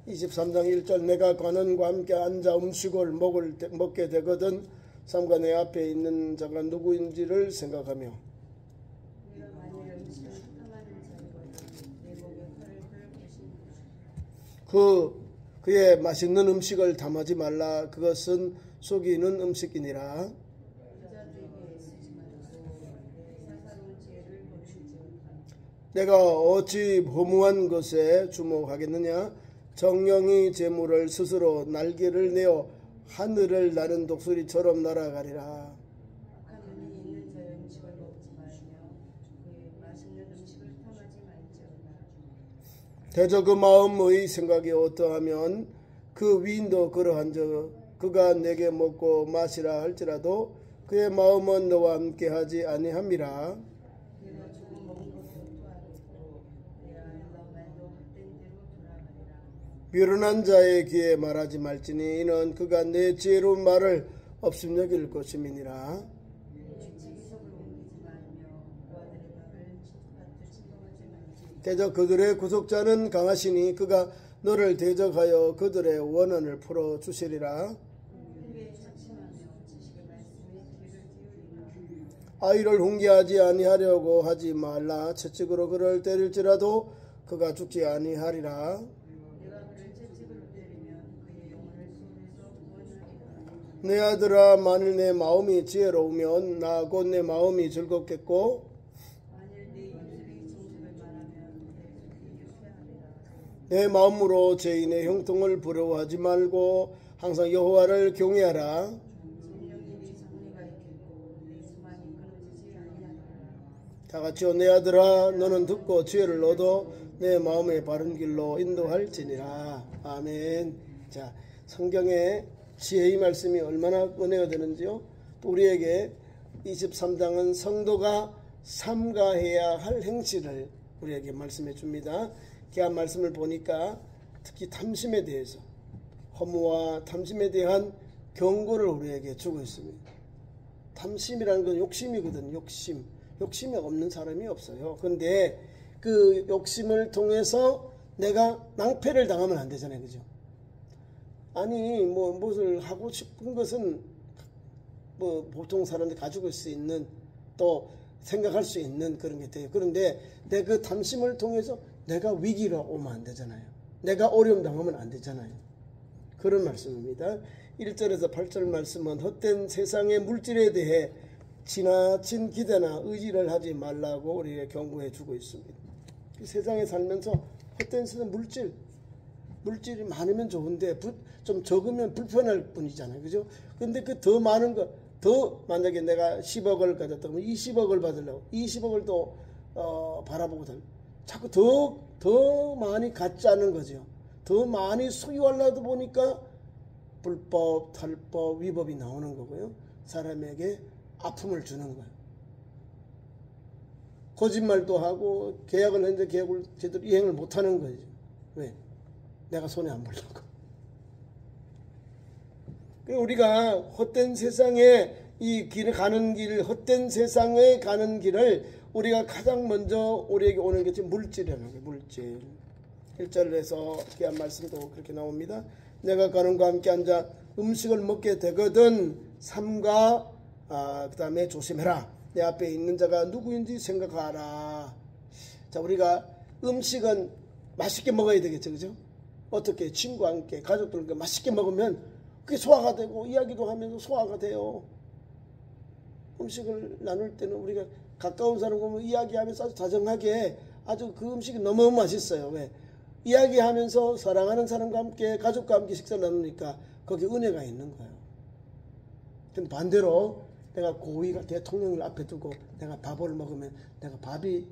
23장 1절 내가 관원과 함께 앉아 음식을 먹게 되거든 삼가 내 앞에 있는 자가 누구인지를 생각하며 그의 맛있는 음식을 탐하지 말라. 그것은 속이는 음식이니라. 내가 어찌 허무한 것에 주목하겠느냐. 정령이 재물을 스스로 날개를 내어 하늘을 나는 독수리처럼 날아가리라. 대저 그 마음의 생각이 어떠하면 그 위인도 그러한즉 그가 내게 먹고 마시라 할지라도 그의 마음은 너와 함께하지 아니함이라. 미련한 자의 귀에 말하지 말지니 이는 그가 내 지혜로운 말을 없음 여길 것임이니라. 대적 그들의 구속자는 강하시니 그가 너를 대적하여 그들의 원한을 풀어주시리라. 아이를 훈계하지 아니하려고 하지 말라. 채찍으로 그를 때릴지라도 그가 죽지 아니하리라. 내 아들아 만일 내 마음이 지혜로우면 나 곧 내 마음이 즐겁겠고 내 마음으로 죄인의 형통을 부러워하지 말고 항상 여호와를 경외하라. 다같이요 내 아들아 너는 듣고 지혜를 얻어 내 마음의 바른 길로 인도할지니라. 아멘. 자, 성경에 지혜의 말씀이 얼마나 은혜가 되는지요. 또 우리에게 23장은 성도가 삼가해야 할 행실을 우리에게 말씀해 줍니다. 그 말씀을 보니까 특히 탐심에 대해서 허무와 탐심에 대한 경고를 우리에게 주고 있습니다. 탐심이라는 건 욕심이거든요. 욕심이 없는 사람이 없어요. 그런데 그 욕심을 통해서 내가 낭패를 당하면 안 되잖아요. 그죠? 아니 무엇을 하고 싶은 것은 보통 사람들이 가지고 있을 수 있는 또 생각할 수 있는 그런 게 돼요. 그런데 내 그 탐심을 통해서 내가 위기가 오면 안 되잖아요. 내가 어려움 당하면 안 되잖아요. 그런 말씀입니다. 1절에서 8절 말씀은 헛된 세상의 물질에 대해 지나친 기대나 의지를 하지 말라고 우리에게 경고해 주고 있습니다. 세상에 살면서 헛된 세상 물질이 많으면 좋은데 좀 적으면 불편할 뿐이잖아요. 그죠? 근데 그 더 많은 거, 만약에 내가 10억을 가졌다면 20억을 받으려고 20억을 또 바라보고 자꾸 더 많이 갖자는 거죠. 더 많이 소유하려다 보니까 불법, 탈법, 위법이 나오는 거고요. 사람에게 아픔을 주는 거예요. 거짓말도 하고 계약을 했는데 계약을 제대로 이행을 못하는 거죠. 왜? 내가 손해 안 보려고. 우리가 헛된 세상에 이 길을 가는 길, 헛된 세상에 가는 길을 우리가 가장 먼저 우리에게 오는 게 지금 물질이라는 거예요. 물질. 1절에서 귀한 말씀도 그렇게 나옵니다. 내가 가는과 함께 앉아 음식을 먹게 되거든 삼가 그 다음에 조심해라. 내 앞에 있는 자가 누구인지 생각하라. 자, 우리가 음식은 맛있게 먹어야 되겠죠. 그죠? 어떻게 친구와 함께 가족들과 맛있게 먹으면 그게 소화가 되고 이야기도 하면서 소화가 돼요. 음식을 나눌 때는 우리가 가까운 사람 보면 이야기하면서 아주 다정하게 아주 그 음식이 너무 맛있어요. 왜? 이야기하면서 사랑하는 사람과 함께 가족과 함께 식사를 나누니까 거기에 은혜가 있는 거예요. 근데 반대로 내가 고위가 대통령을 앞에 두고 내가 밥을 먹으면 내가 밥이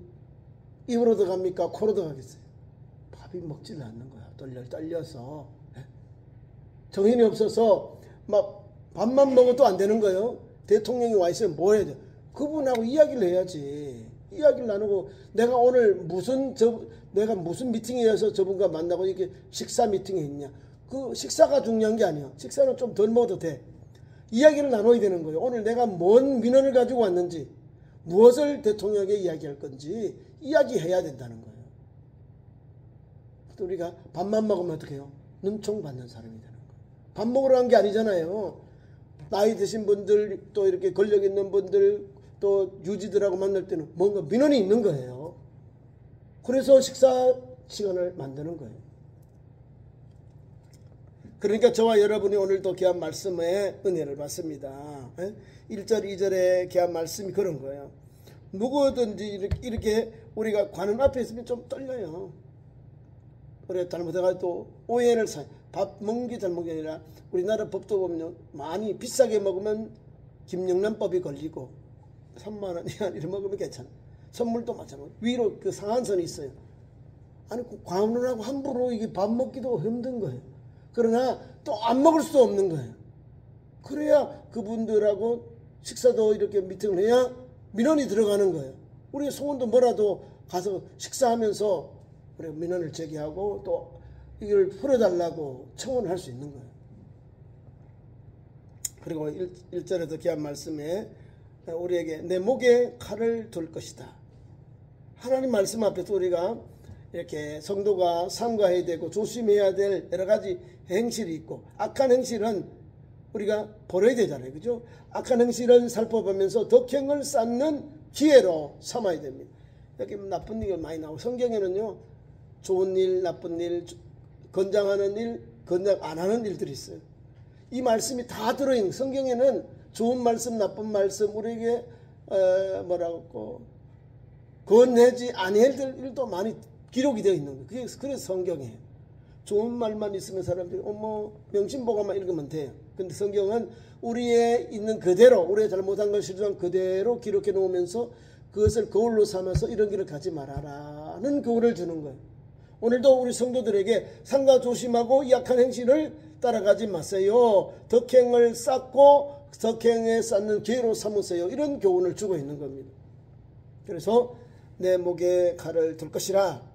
입으로 들어갑니까? 코로 들어가겠어요? 밥이 먹지를 않는 거야. 떨려서 정신이 없어서 막 밥만 먹어도 안 되는 거예요. 대통령이 와 있으면 뭐 해야 돼? 그분하고 이야기를 해야지. 이야기를 나누고 내가 오늘 내가 무슨 미팅이어서 저분과 만나고 이렇게 식사 미팅이 있냐. 그 식사가 중요한 게 아니야. 식사는 좀 덜 먹어도 돼. 이야기를 나눠야 되는 거예요. 오늘 내가 뭔 민원을 가지고 왔는지, 무엇을 대통령에게 이야기할 건지 이야기해야 된다는 거예요. 또 우리가 밥만 먹으면 어떻게 해요? 눈총받는 사람이 되는 거예요. 밥 먹으러 간 게 아니잖아요. 나이 드신 분들, 또 이렇게 권력 있는 분들, 또 유지들하고 만날 때는 뭔가 민원이 있는 거예요. 그래서 식사 시간을 만드는 거예요. 그러니까 저와 여러분이 오늘도 귀한 말씀에 은혜를 받습니다. 1절, 2절의 귀한 말씀이 그런 거예요. 누구든지 이렇게 우리가 관원 앞에 있으면 좀 떨려요. 그래 잘못해가지고 또 오해를 밥 먹는 게 잘못이 아니라 우리나라 법도 보면 많이 비싸게 먹으면 김영란법이 걸리고 3만 원 이하 이렇게 먹으면 괜찮아. 선물도 마찬가지로 위로 그 상한선이 있어요. 아니 관원하고 함부로 이게 밥 먹기도 힘든 거예요. 그러나 또 안 먹을 수도 없는 거예요. 그래야 그분들하고 식사도 이렇게 미팅을 해야 민원이 들어가는 거예요. 우리 소원도 뭐라도 가서 식사하면서 우리 민원을 제기하고 또 이걸 풀어달라고 청원할 수 있는 거예요. 그리고 1절에도 귀한 말씀에 우리에게 내 목에 칼을 둘 것이다. 하나님 말씀 앞에서 우리가 이렇게 성도가 삼가해야 되고 조심해야 될 여러 가지 행실이 있고 악한 행실은 우리가 버려야 되잖아요. 그죠? 악한 행실은 살펴보면서 덕행을 쌓는 기회로 삼아야 됩니다. 여기 나쁜 일이 많이 나오고 성경에는요. 좋은 일, 나쁜 일, 건장하는 일, 건장 안 하는 일들이 있어요. 이 말씀이 다 들어있는 성경에는 좋은 말씀, 나쁜 말씀 우리에게 뭐라고 건네지 아니할 일도 많이 기록이 되어 있는 거예요. 그래서 성경이에요. 좋은 말만 있으면 사람들이 명심보고만 읽으면 돼요. 근데 성경은 우리의 있는 그대로 우리의 잘못한 걸 실수한 그대로 기록해 놓으면서 그것을 거울로 삼아서 이런 길을 가지 말아라는 교훈을 주는 거예요. 오늘도 우리 성도들에게 삼가 조심하고 약한 행실을 따라가지 마세요. 덕행을 쌓고 덕행에 쌓는 기회로 삼으세요. 이런 교훈을 주고 있는 겁니다. 그래서 내 목에 칼을 둘 것이라.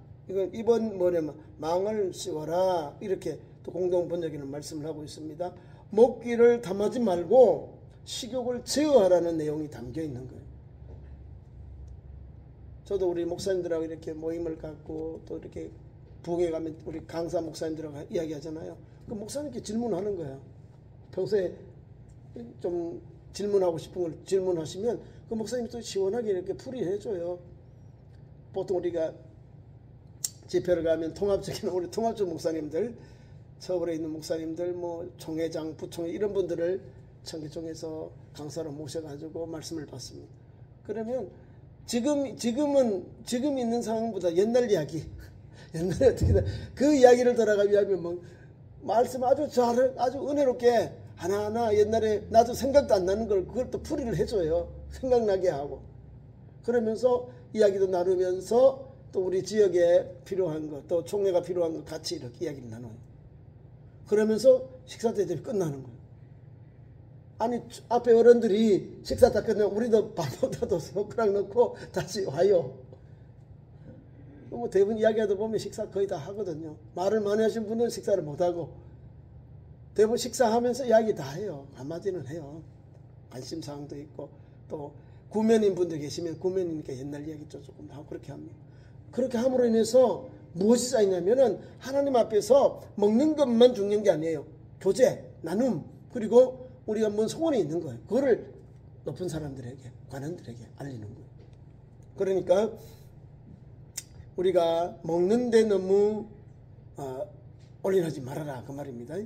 이번 뭐냐면 망을 씌워라. 이렇게 또 공동 번역에는 말씀을 하고 있습니다. 먹기를 담하지 말고 식욕을 제어하라는 내용이 담겨 있는 거예요. 저도 우리 목사님들하고 이렇게 모임을 갖고 또 이렇게 부흥회 가면 우리 강사 목사님들하고 이야기하잖아요. 그 목사님께 질문하는 거예요. 평소에 좀 질문하고 싶은 걸 질문하시면 그 목사님이 또 시원하게 이렇게 풀이해줘요. 보통 우리가 집회를 가면 통합적인 우리 통합적 목사님들, 서울에 있는 목사님들, 뭐 총회장, 부총회 이런 분들을 청계총에서 강사로 모셔가지고 말씀을 받습니다. 그러면 지금 있는 상황보다 옛날 이야기, 옛날에 어떻게 그 이야기를 돌아가면 뭐 말씀 아주 은혜롭게 하나하나 옛날에 나도 생각도 안 나는 걸 그걸 또 풀이를 해줘요. 생각나게 하고 그러면서 이야기도 나누면서 또 우리 지역에 필요한 것, 또 총회가 필요한 것 같이 이렇게 이야기를 나눠요. 그러면서 식사 대접이 끝나는 거예요. 아니 앞에 어른들이 식사 다 끝나면 우리도 밥 먹다도 손가락 넣고 다시 와요. 뭐 대부분 이야기하다 보면 식사 거의 다 하거든요. 말을 많이 하신 분은 식사를 못하고 대부분 식사하면서 이야기 다 해요. 한마디는 해요. 관심사항도 있고 또 구면인 분들 계시면 구면이니까 옛날 이야기 조금 하고 그렇게 합니다. 그렇게 함으로 인해서 무엇이 쌓이냐면은 하나님 앞에서 먹는 것만 중요한 게 아니에요. 교제, 나눔, 그리고 우리가 뭔 소원이 있는 거예요. 그거를 높은 사람들에게, 관원들에게 알리는 거예요. 그러니까 우리가 먹는데 너무 올인하지 말아라 그 말입니다.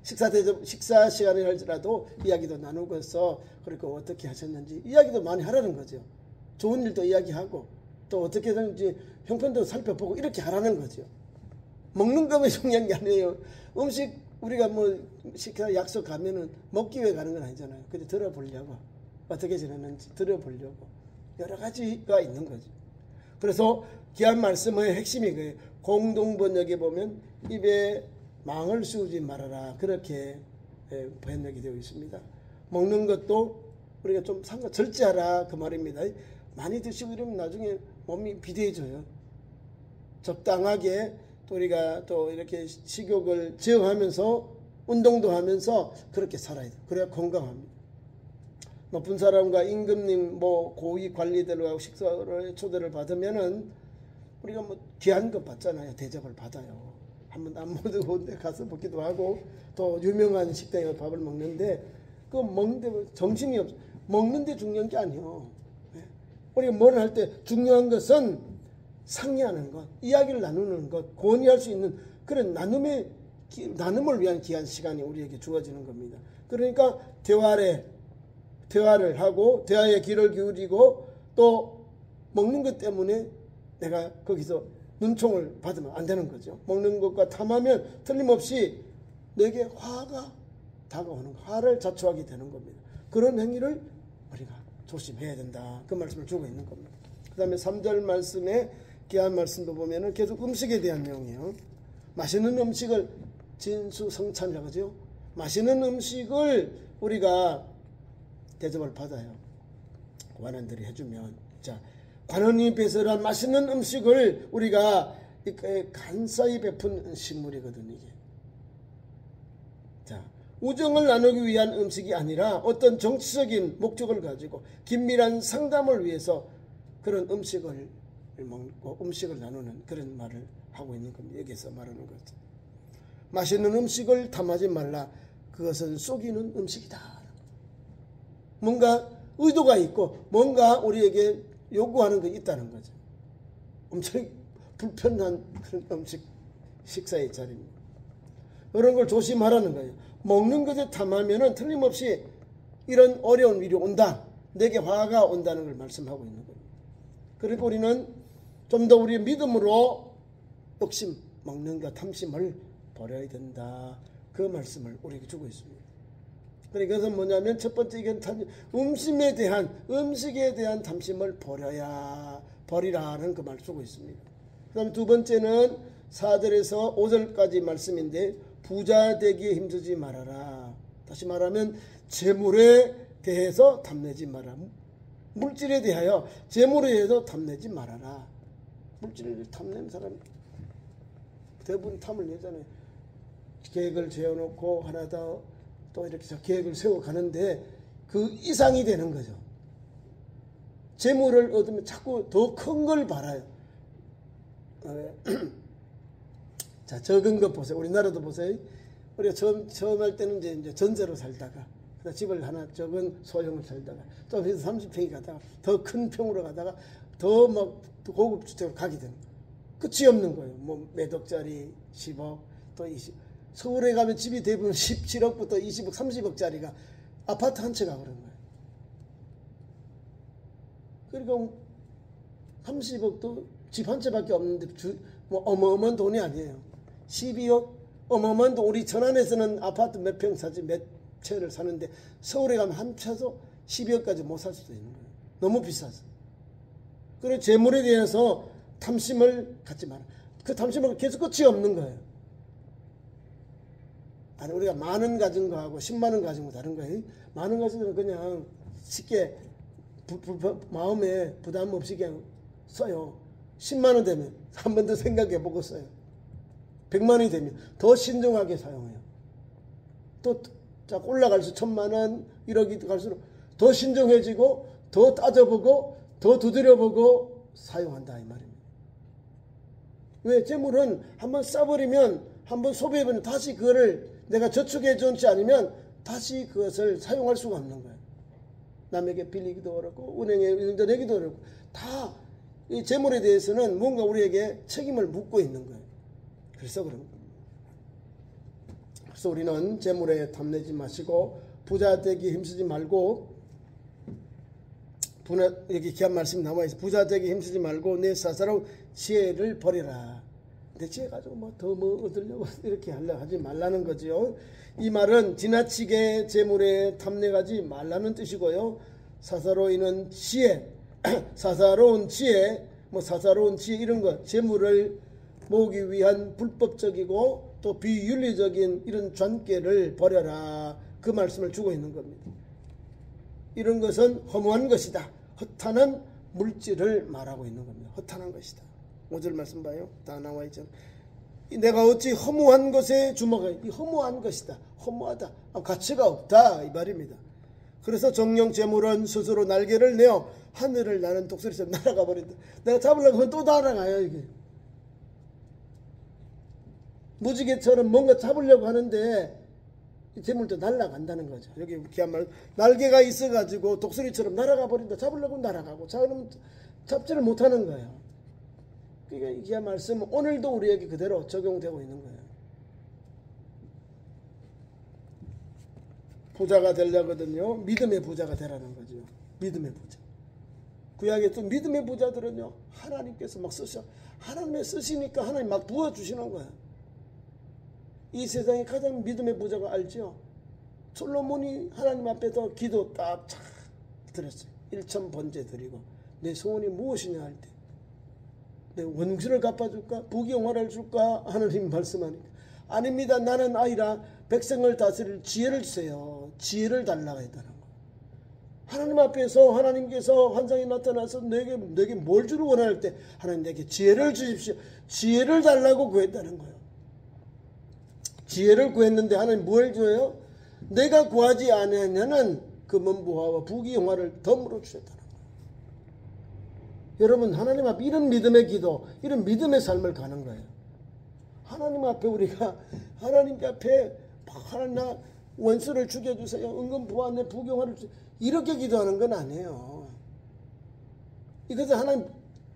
식사 시간에 할지라도 이야기도 나누고서 그리고 어떻게 하셨는지 이야기도 많이 하라는 거죠. 좋은 일도 이야기하고 또 어떻게 하는지 형편도 살펴보고 이렇게 하라는 거죠. 먹는 것만 중요한 게 아니에요. 음식 우리가 뭐 식사 약속 가면은 먹기 위해 가는 건 아니잖아요. 근데 들어보려고 어떻게 지냈는지 들어보려고 여러 가지가 있는 거죠. 그래서 귀한 말씀의 핵심이 그 공동번역에 보면 입에 망을 씌우지 말아라 그렇게 번역이 되어 있습니다. 먹는 것도 우리가 좀 절제하라 그 말입니다. 많이 드시고 이러면 나중에 몸이 비대해져요. 적당하게 또 우리가 또 이렇게 식욕을 제어하면서 운동도 하면서 그렇게 살아야 돼요. 그래야 건강합니다. 높은 사람과 임금님 뭐 고위 관리들하고 식사를 초대를 받으면은 우리가 뭐 귀한 것 받잖아요. 대접을 받아요. 한번 안 먹고 가서 먹기도 하고 또 유명한 식당에 밥을 먹는데 그 먹는데 정신이 없어. 먹는데 중요한 게 아니요. 우리가 뭘 할 때 중요한 것은 상의하는 것, 이야기를 나누는 것, 권유할 수 있는 그런 나눔을 위한 귀한 시간이 우리에게 주어지는 겁니다. 그러니까 대화를 하고 대화에 귀를 기울이고 또 먹는 것 때문에 내가 거기서 눈총을 받으면 안 되는 거죠. 먹는 것과 탐하면 틀림없이 내게 화가 다가오는 화를 자초하게 되는 겁니다. 그런 행위를 우리가 조심해야 된다. 그 말씀을 주고 있는 겁니다. 그 다음에 3절 말씀에 귀한 말씀도 보면은 계속 음식에 대한 내용이에요. 맛있는 음식을 진수성찬이라고 하죠. 맛있는 음식을 우리가 대접을 받아요. 관원들이 해주면. 자, 관원이 배설한 맛있는 음식을 우리가 간사히 베푼 식물이거든요. 이게. 자, 우정을 나누기 위한 음식이 아니라 어떤 정치적인 목적을 가지고 긴밀한 상담을 위해서 그런 음식을 먹고 음식을 나누는 그런 말을 하고 있는 겁니다. 여기서 말하는 거죠. 맛있는 음식을 탐하지 말라. 그것은 속이는 음식이다. 뭔가 의도가 있고 뭔가 우리에게 요구하는 게 있다는 거죠. 엄청 불편한 그런 음식 식사의 자리입니다. 그런 걸 조심하라는 거예요. 먹는 것에 탐하면은 틀림없이 이런 어려운 일이 온다. 내게 화가 온다는 걸 말씀하고 있는 겁니다. 그리고 우리는 좀 더 우리의 믿음으로 욕심, 먹는 것, 탐심을 버려야 된다. 그 말씀을 우리에게 주고 있습니다. 그러니까 그것은 뭐냐면 첫 번째 이건 음식에 대한 탐심을 버리라는 그 말을 주고 있습니다. 그 다음에 두 번째는 4절에서 5절까지 말씀인데 부자 되기에 힘쓰지 말아라. 다시 말하면 재물에 대해서 탐내지 마라. 물질에 대하여 재물에 대해서 탐내지 말아라. 물질을 탐내는 사람 대부분 탐을 내잖아요. 계획을 세워놓고 하나 더 또 이렇게 계획을 세워가는데 그 이상이 되는 거죠. 재물을 얻으면 자꾸 더 큰 걸 바라요. 자, 적은 것 보세요. 우리나라도 보세요. 우리가 처음 할 때는 이제 전세로 살다가 집을 하나 적은 소형을 살다가 좀 해서 30평이 가다가 더 큰 평으로 가다가 더 막 고급 주택으로 가게 되는 거예요. 끝이 없는 거예요. 뭐 몇 억짜리 10억 또 20억. 서울에 가면 집이 대부분 17억부터 20억, 30억짜리가 아파트 한 채가 그런 거예요. 그러니까 30억도 집 한 채밖에 없는데 뭐 어마어마한 돈이 아니에요. 12억 어마어마한 돈. 우리 천안에서는 아파트 몇 평 사지 몇 채를 사는데 서울에 가면 한 채도 12억까지 못 살 수도 있는 거예요. 너무 비싸서. 그리고 재물에 대해서 탐심을 갖지 마라. 그 탐심은 계속 끝이 없는 거예요. 아니 우리가 만원 가진 거하고 10만원 가진 거 다른 거예요. 만원 가진 거는 그냥 쉽게 마음에 부담 없이 그냥 써요. 10만원 되면 한 번 더 생각해 보고 써요. 100만원이 되면 더 신중하게 사용해요. 또 올라갈수록 1000만원 1억이 갈수록 더 신중해지고 더 따져보고 더 두드려보고 사용한다 이 말입니다. 왜? 재물은 한번 써버리면 한번 소비해버리면 다시 그거를 내가 저축해 줬지 않으면 다시 그것을 사용할 수가 없는 거예요. 남에게 빌리기도 어렵고 은행에 내기도 어렵고 다 이 재물에 대해서는 뭔가 우리에게 책임을 묻고 있는 거예요. 그래서 그런 겁니다. 그래서 우리는 재물에 탐내지 마시고 부자 되기 힘쓰지 말고 여기 귀한 말씀이 나와 있어요. 부자 되기 힘쓰지 말고 내 사사로운 지혜를 버려라. 내 지혜 가지고 더 얻으려고 이렇게 하지 말라는 거죠. 이 말은 지나치게 재물에 탐내가지 말라는 뜻이고요. 사사로이는 지혜, 사사로운 지혜 이런 것, 재물을 모으기 위한 불법적이고 또 비윤리적인 이런 잔꾀를 버려라. 그 말씀을 주고 있는 겁니다. 이런 것은 허무한 것이다. 허탄한 물질을 말하고 있는 겁니다. 허탄한 것이다. 5절 말씀 봐요. 다 나와 있죠. 내가 어찌 허무한 것에 주목해. 이 허무한 것이다. 허무하다. 가치가 없다. 이 말입니다. 그래서 정령 재물은 스스로 날개를 내어 하늘을 나는 독수리처럼 날아가 버린다. 내가 잡으려고 하면 또 날아가요. 이게 무지개처럼 뭔가 잡으려고 하는데 이 재물도 날아간다는 거죠. 여기 그야말로 날개가 있어가지고 독수리처럼 날아가 버린다. 잡으려고 날아가고 자그러면 잡지를 못하는 거예요. 그러니까 이 말씀은 오늘도 우리에게 그대로 적용되고 있는 거예요. 부자가 되려거든요. 믿음의 부자가 되라는 거죠. 믿음의 부자. 구약에 또 믿음의 부자들은요, 하나님께서 막 하나님의 쓰시니까 하나님 막 부어주시는 거예요. 이 세상에 가장 믿음의 부자가 알죠? 솔로몬이 하나님 앞에서 기도 딱 드렸어요. 1천 번제 드리고 내 소원이 무엇이냐 할 때 내 원수를 갚아줄까? 부귀영화를 줄까? 하나님 말씀하니까 아닙니다. 나는 아이라 백성을 다스릴 지혜를 주세요. 지혜를 달라고 했다는 거. 하나님 앞에서 하나님께서 환상이 나타나서 내게 뭘 주를 원할 때 하나님 내게 지혜를 주십시오. 지혜를 달라고 구했다는 거예요. 지혜를 구했는데 하나님 뭘 줘요? 내가 구하지 않으면은 금은부화와 부귀영화를 덤으로 주셨다는 거예요. 여러분 하나님 앞에 이런 믿음의 기도, 이런 믿음의 삶을 가는 거예요. 하나님 앞에 우리가 하나님 앞에 하나님 나 원수를 죽여주세요. 은근부화 내 부귀영화를 주세요. 이렇게 기도하는 건 아니에요. 이것은 하나님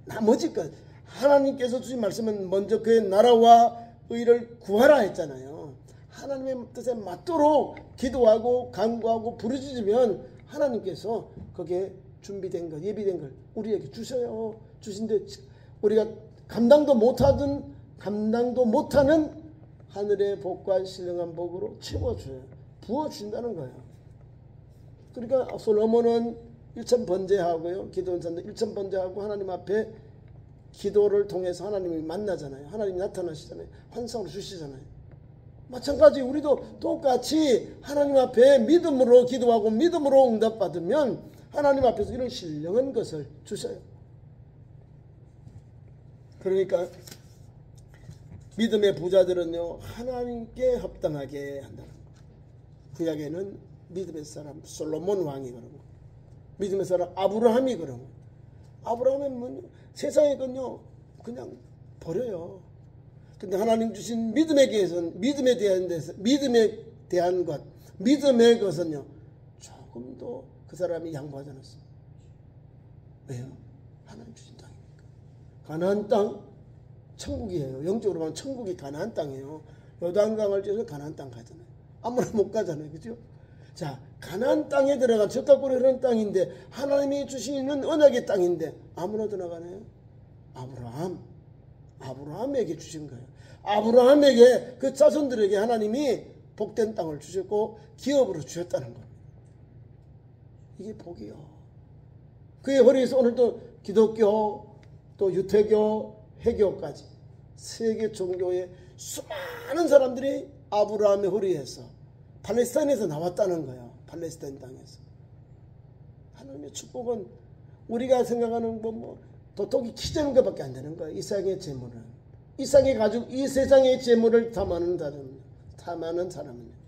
나머지까지 하나님께서 주신 말씀은 먼저 그의 나라와 의를 구하라 했잖아요. 하나님의 뜻에 맞도록 기도하고 간구하고 부르짖으면 하나님께서 거기에 준비된 것, 예비된 걸 우리에게 주셔요. 주신데 우리가 감당도 못하는 하늘의 복과 신령한 복으로 채워줘요. 부어준다는 거예요. 그러니까 솔로몬은 1천 번제하고요. 기도원 산도 1천 번제하고 하나님 앞에 기도를 통해서 하나님이 만나잖아요. 하나님이 나타나시잖아요. 환상으로 주시잖아요. 마찬가지 우리도 똑같이 하나님 앞에 믿음으로 기도하고 믿음으로 응답받으면 하나님 앞에서 이런 신령한 것을 주셔요. 그러니까 믿음의 부자들은요 하나님께 합당하게 한다는 거예요. 구약에는 믿음의 사람 솔로몬 왕이 그런 거예요. 믿음의 사람 아브라함이 그런 거예요. 아브라함은 세상에 그냥 버려요. 근데 하나님 주신 믿음에 대한 것, 믿음의 것은요 조금도 그 사람이 양보하지 않았어요. 왜요? 하나님 주신 땅이니까. 가나안 땅 천국이에요. 영적으로 보면 천국이 가나안 땅이에요. 요단강을 지어서 가나안 땅 가잖아요. 아무나 못 가잖아요. 그죠? 자, 가나안 땅에 들어간 젖가꿀이 흐르는 땅인데 하나님이 주시는 언약의 땅인데 아무나 들어가나요? 아브라함에게 주신 거예요. 아브라함에게 그 자손들에게 하나님이 복된 땅을 주셨고 기업으로 주셨다는 거예요. 이게 복이요. 그의 허리에서 오늘도 기독교 또 유태교 해교까지 세계 종교의 수많은 사람들이 아브라함의 허리에서 팔레스타인에서 나왔다는 거예요. 팔레스타인 땅에서. 하나님의 축복은 우리가 생각하는 도토기 키재는 것밖에 안 되는 거예요. 이 세상의 재물은. 이 세상의 재물을 탐하는 사람은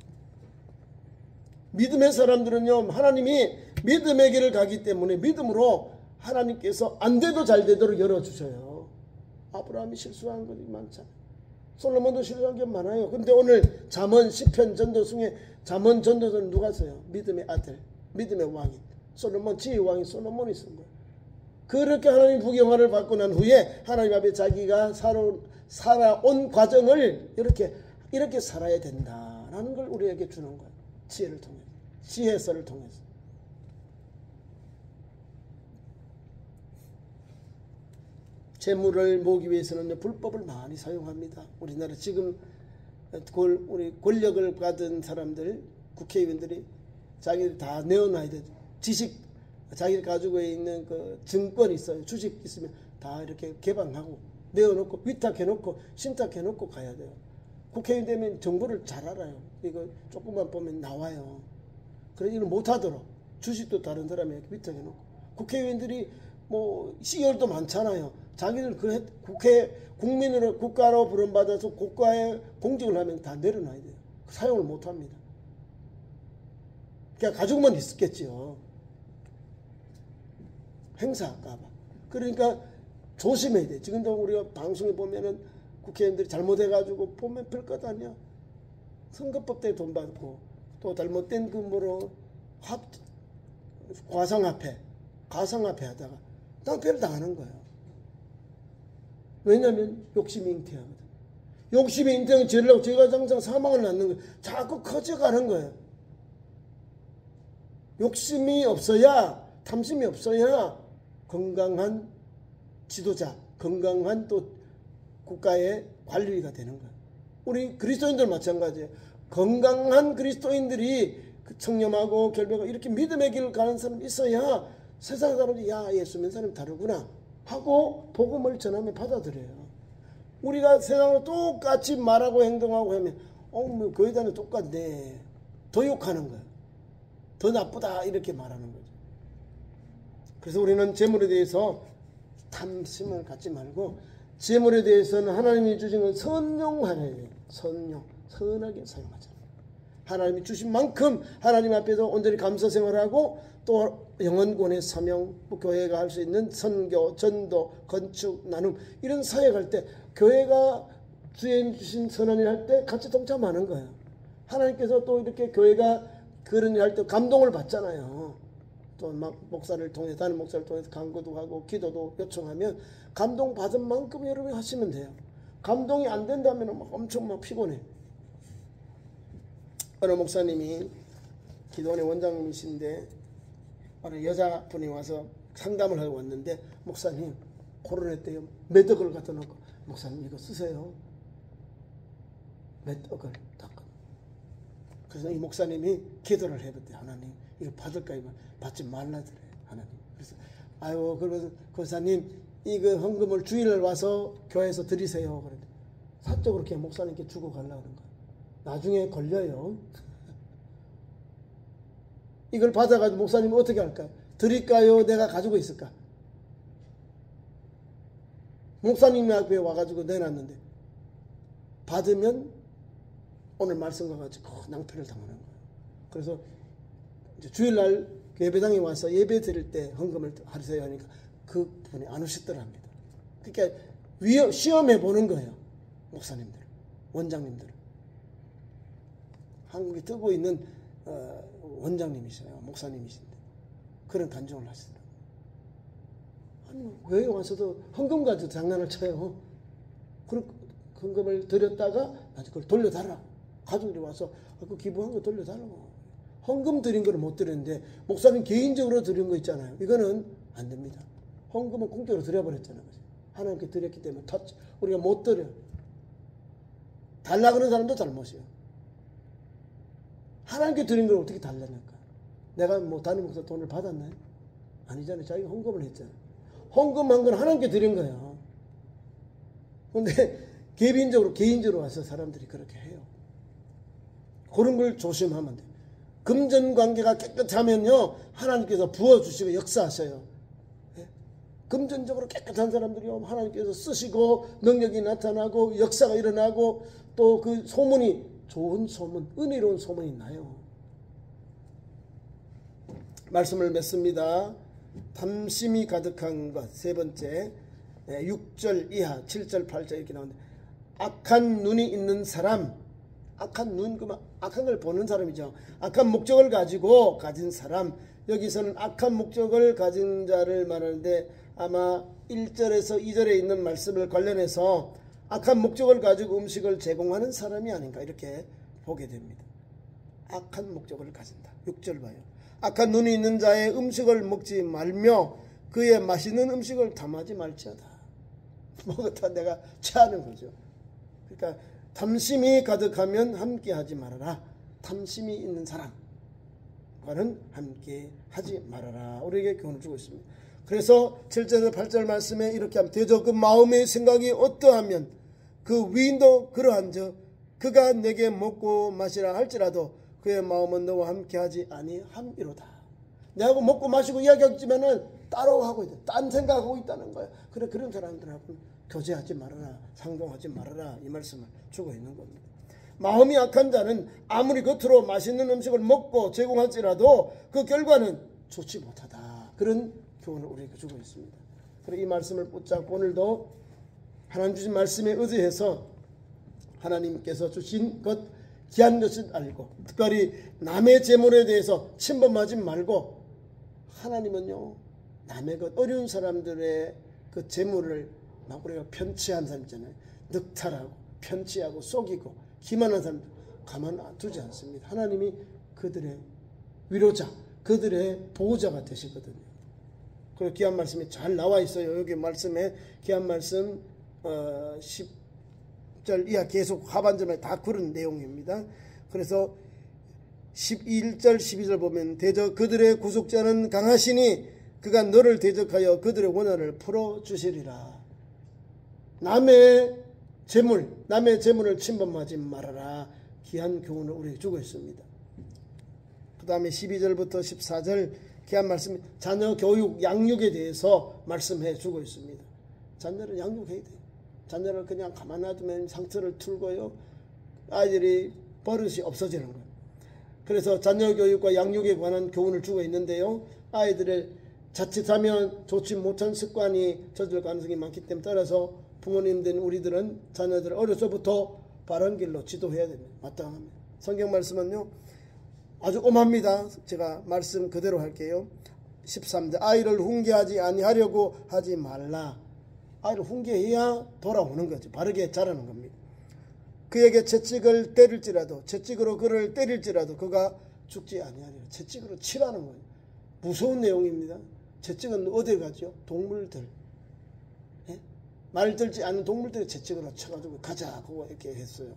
믿음의 사람들은요 하나님이 믿음의 길을 가기 때문에 믿음으로 하나님께서 안 돼도 잘 되도록 열어주셔요. 아브라함이 실수한 것이 많잖아요. 솔로몬도 실수한 게 많아요. 근데 오늘 잠언 시편 전도승에 잠언 전도서는 누가 써요? 믿음의 아들, 믿음의 왕인 솔로몬, 지혜의 왕인 솔로몬이 쓴 거예요. 그렇게 하나님 부귀영화를 받고 난 후에 하나님 앞에 자기가 살아온 과정을 이렇게 살아야 된다라는 걸 우리에게 주는 거예요. 지혜를 통해서, 지혜서를 통해서. 재물을 모으기 위해서는 불법을 많이 사용합니다. 우리나라 지금 우리 권력을 받은 사람들, 국회의원들이 자기들 다 내어놔야 돼. 자기들 가지고 있는 그 증권 있어요. 주식 있으면 다 이렇게 개방하고 내어놓고 위탁해놓고 신탁해놓고 가야 돼요. 국회의원 되면 정보를 잘 알아요. 이거 조금만 보면 나와요. 그래서 이걸 못하도록 주식도 다른 사람에게 위탁해놓고 국회의원들이 시열도 많잖아요. 자기들 국민으로 국가로 부름받아서 국가에 공직을 하면 다 내려놔야 돼요. 사용을 못합니다. 그냥 가지고만 있었겠지요. 행사할까봐. 그러니까 조심해야 돼. 지금도 우리가 방송에 보면은 국회의원들이 잘못해가지고 보면 별것 아니야. 선거법 때문에 돈 받고 또 잘못된 그 뭐로 가상화폐 하다가 낭패를 당하는 거예요. 왜냐하면 욕심이 잉태하거든. 욕심이 잉태하면 죄라고 죄가 장장 사망을 낳는 거예요. 자꾸 커져가는 거예요. 욕심이 없어야, 탐심이 없어야 건강한 지도자, 건강한 또 국가의 관리가 되는 거예요. 우리 그리스도인들 마찬가지예요. 건강한 그리스도인들이 청렴하고 결백하고 이렇게 믿음의 길을 가는 사람이 있어야 세상 사람들이 야, 예수 믿는 사람이 다르구나 하고 복음을 전하면 받아들여요. 우리가 세상으로 똑같이 말하고 행동하고 하면 뭐 거의 다는 똑같네. 더 욕하는 거예요. 더 나쁘다 이렇게 말하는 거죠. 그래서 우리는 재물에 대해서 탐심을 갖지 말고 재물에 대해서는 하나님이 주신 건 선용하라 해요. 선하게 사용하자. 하나님이 주신 만큼 하나님 앞에서 온전히 감사 생활하고 또 영혼권의 사명, 교회가 할 수 있는 선교, 전도, 건축, 나눔 이런 사역할 때 교회가 주인 주신 선한 일 할 때 같이 동참하는 거예요. 하나님께서 또 이렇게 교회가 그런 일 할 때 감동을 받잖아요. 또 막 목사를 통해 다른 목사를 통해서 간구도 하고 기도도 요청하면 감동 받은 만큼 여러분이 하시면 돼요. 감동이 안 된다면 막 엄청 막 피곤해. 어느 목사님이 기도원의 원장님이신데 어느 여자분이 와서 상담을 하고 왔는데 목사님 코로나 때 몇 억을 갖다 놓고 목사님 이거 쓰세요. 몇 억을 닦아. 그래서 이 목사님이 기도를 해봤대. 하나님 이거 받을까 이거 받지 말라더래 하나님. 그래서 아유 그러면서 권사님 이거 헌금을 주일날 와서 교회에서 드리세요. 그래 사적으로 그렇게 목사님께 주고 가려고 하는 거야. 나중에 걸려요. 이걸 받아가지고 목사님은 어떻게 할까요? 드릴까요? 내가 가지고 있을까? 목사님 앞에 와가지고 내놨는데 받으면 오늘 말씀과 같이 낭패를 당하는 거예요. 그래서 이제 주일날 예배당에 와서 예배 드릴 때 헌금을 하세요 하니까 그 분이 안 오시더랍니다. 그러니까 시험해 보는 거예요. 목사님들, 원장님들. 한국에 뜨고 있는 원장님이셔요. 목사님이신데 그런 간증을 하시더라고요. 아니 교회에 와서도 헌금 가지고 장난을 쳐요. 그런 헌금을 드렸다가 나중에 그걸 돌려달라. 가족들이 와서 그 기부한 거 돌려달라고. 헌금 드린 거는 못 드렸는데 목사님 개인적으로 드린 거 있잖아요. 이거는 안 됩니다. 헌금은 공짜로 드려버렸잖아요. 하나님께 드렸기 때문에 우리가 못 드려. 달라 그러는 사람도 잘못이에요. 하나님께 드린 걸 어떻게 달라니까? 내가 뭐 다른 목사 돈을 받았나요? 아니잖아요. 자기가 헌금을 했잖아요. 헌금한 건 하나님께 드린 거예요. 그런데 개인적으로 와서 사람들이 그렇게 해요. 그런 걸 조심하면 돼요. 금전관계가 깨끗하면요 하나님께서 부어주시고 역사하셔요. 예? 금전적으로 깨끗한 사람들이요 하나님께서 쓰시고 능력이 나타나고 역사가 일어나고 또 그 소문이 좋은 소문, 은혜로운 소문이 나요. 말씀을 맺습니다. 탐심이 가득한 것 세 번째 6절 이하 7절 8절 이렇게 나오는데 악한 눈이 있는 사람, 악한 눈, 악한 걸 보는 사람이죠. 악한 목적을 가지고 가진 사람, 여기서는 악한 목적을 가진 자를 말하는데 아마 1절에서 2절에 있는 말씀을 관련해서 악한 목적을 가지고 음식을 제공하는 사람이 아닌가 이렇게 보게 됩니다. 악한 목적을 가진다. 6절 봐요. 악한 눈이 있는 자의 음식을 먹지 말며 그의 맛있는 음식을 탐하지 말지어다. 먹었다 내가 취하는 거죠. 그러니까 탐심이 가득하면 함께하지 말아라. 탐심이 있는 사람과는 함께하지 말아라. 우리에게 교훈을 주고 있습니다. 그래서 7절에서 8절 말씀에 이렇게 하면 되죠. 그 마음의 생각이 어떠하면 그 위인도 그러한즉 그가 내게 먹고 마시라 할지라도 그의 마음은 너와 함께하지 아니함이로다. 내하고 먹고 마시고 이야기하지만은 따로 하고 있다. 딴 생각하고 있다는 거야. 그래 그런 사람들하고 교제하지 말아라. 상동하지 말아라. 이 말씀을 주고 있는 겁니다. 마음이 악한 자는 아무리 겉으로 맛있는 음식을 먹고 제공할지라도 그 결과는 좋지 못하다. 그런 교훈을 우리에게 주고 있습니다. 그래 이 말씀을 붙잡고 오늘도 하나님 주신 말씀에 의지해서 하나님께서 주신 것 귀한 것을 알고, 특별히 남의 재물에 대해서 침범하지 말고, 하나님은요 남의 것 어려운 사람들의 그 재물을 막 우리가 편취한 사람 있잖아요. 늑탈하고 편취하고 속이고 기만한 사람들 가만 두지 않습니다. 하나님이 그들의 위로자, 그들의 보호자가 되시거든요. 그리고 귀한 말씀이 잘 나와 있어요. 여기 말씀에 귀한 말씀 10절 이하 계속 하반절에 다 그런 내용입니다. 그래서 11절 12절 보면 대적 그들의 구속자는 강하시니 그가 너를 대적하여 그들의 원한을 풀어주시리라. 남의 재물을 침범하지 말아라. 귀한 교훈을 우리에게 주고 있습니다. 그 다음에 12절부터 14절 귀한 말씀, 자녀 교육, 양육에 대해서 말씀해 주고 있습니다. 자녀를 양육해야 돼요. 자녀를 그냥 가만 놔두면 상처를 틀고요, 아이들이 버릇이 없어지는 거예요. 그래서 자녀 교육과 양육에 관한 교훈을 주고 있는데요, 아이들을 자칫하면 좋지 못한 습관이 젖을 가능성이 많기 때문에, 따라서 부모님 된 우리들은 자녀들을 어려서부터 바른 길로 지도해야 됩니다. 마땅합니다. 성경 말씀은요 아주 엄합니다. 제가 말씀 그대로 할게요. 13절 아이를 훈계하지 아니하려고 하지 말라. 아이를 훈계해야 돌아오는 거죠. 바르게 자라는 겁니다. 그에게 채찍을 때릴지라도, 채찍으로 그를 때릴지라도 그가 죽지 아니하리라. 채찍으로 치라는 거예요. 무서운 내용입니다. 채찍은 어디에 가죠? 동물들, 말 들지 않는 동물들이 채찍으로 쳐가지고 가자 그거 이렇게 했어요.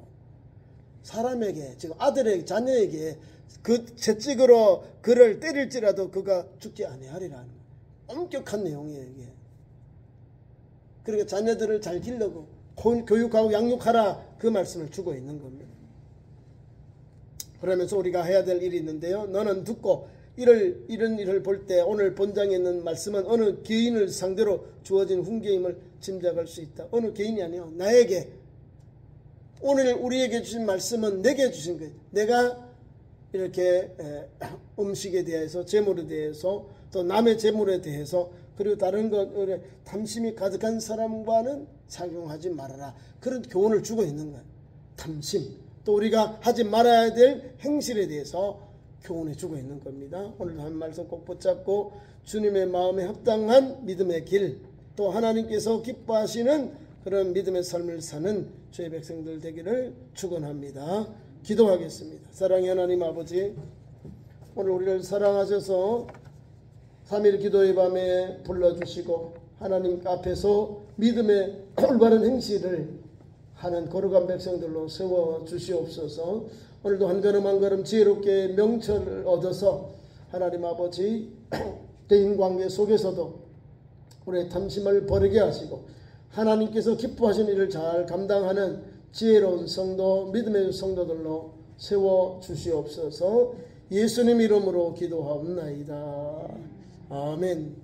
사람에게, 지금 아들에게, 자녀에게 그 채찍으로 그를 때릴지라도 그가 죽지 아니하리라는 엄격한 내용이에요 이게. 그러니까 자녀들을 잘 기르고 교육하고 양육하라, 그 말씀을 주고 있는 겁니다. 그러면서 우리가 해야 될 일이 있는데요, 너는 듣고 이런 일을 볼 때 오늘 본장에 있는 말씀은 어느 개인을 상대로 주어진 훈계임을 짐작할 수 있다. 어느 개인이 아니에요. 나에게, 오늘 우리에게 주신 말씀은 내게 주신 거예요. 내가 이렇게 음식에 대해서, 재물에 대해서, 또 남의 재물에 대해서, 그리고 다른 것에 탐심이 가득한 사람과는 착용하지 말아라. 그런 교훈을 주고 있는 거예요. 탐심, 또 우리가 하지 말아야 될 행실에 대해서 교훈해 주고 있는 겁니다. 오늘 한 말씀 꼭 붙잡고 주님의 마음에 합당한 믿음의 길, 또 하나님께서 기뻐하시는 그런 믿음의 삶을 사는 주의 백성들 되기를 축원합니다. 기도하겠습니다. 사랑의 하나님 아버지, 오늘 우리를 사랑하셔서 3일 기도의 밤에 불러주시고 하나님 앞에서 믿음의 올바른 행실을 하는 거룩한 백성들로 세워주시옵소서. 오늘도 한 걸음 한 걸음 지혜롭게 명철을 얻어서 하나님 아버지 대인관계 속에서도 우리의 탐심을 버리게 하시고 하나님께서 기뻐하시는 일을 잘 감당하는 지혜로운 성도, 믿음의 성도들로 세워주시옵소서. 예수님 이름으로 기도하옵나이다. 아멘.